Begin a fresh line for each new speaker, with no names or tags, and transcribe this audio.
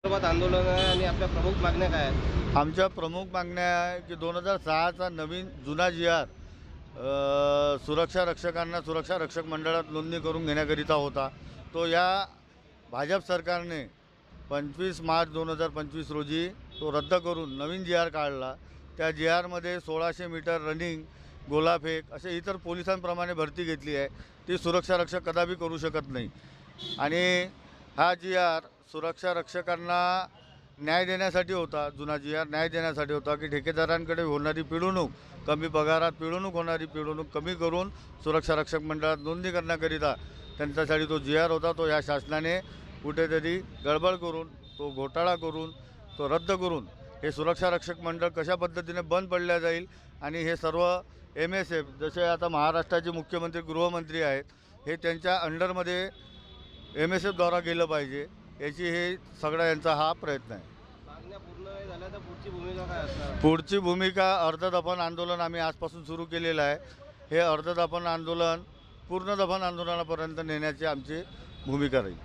सोबत आंदोलन आहे आणि आपल्या प्रमुख मागण्या काय आहेत?
आमच्या प्रमुख मागण्या आहे की 2006चा नवीन जुना जी आर सुरक्षा रक्षकांना सुरक्षा रक्षक मंडळात नोंदणी करून घेण्याकरिता होता, तो या भाजप सरकारने 25 मार्च 2025 रोजी तो रद्द करून नवीन जी आर काढला. त्या जी आरमध्ये 1600 मीटर रनिंग, गोलाफेक असे इतर पोलिसांप्रमाणे भरती घेतली आहे. ती सुरक्षा रक्षक कदापि करू शकत नाही. आणि हा जी आर सुरक्षा रक्षकांना न्याय देण्यासाठी होता. जुना जी आर न्याय देण्यासाठी होता की ठेकेदारांकडे होणारी पिळवणूक, कमी पगारात होणारी पिळवणूक कमी करून सुरक्षा रक्षक मंडळात नोंदणी करण्याकरिता त्यांच्यासाठी तो जी आर होता. तो या शासनाने कुठेतरी गडबड करून, तो घोटाळा करून, तो रद्द करून हे सुरक्षा रक्षक मंडळ कशा पद्धतीने बंद पडल्या जाईल आणि हे सर्व MSF जसे आता महाराष्ट्राचे मुख्यमंत्री गृहमंत्री आहेत, हे त्यांच्या अंडरमध्ये MSFद्वारा गेलं पाहिजे, याची हे सगळा यांचा हा प्रयत्न आहे.
मागण्या पूर्ण नाही झाल्या तर पुढची भूमिका काय असणार?
पुढची भूमिका अर्धदफन आंदोलन आम्ही आजपासून सुरू केलेलं आहे. हे अर्धदफन आंदोलन पूर्ण दफन आंदोलनापर्यंत नेण्याची आमची भूमिका राहील.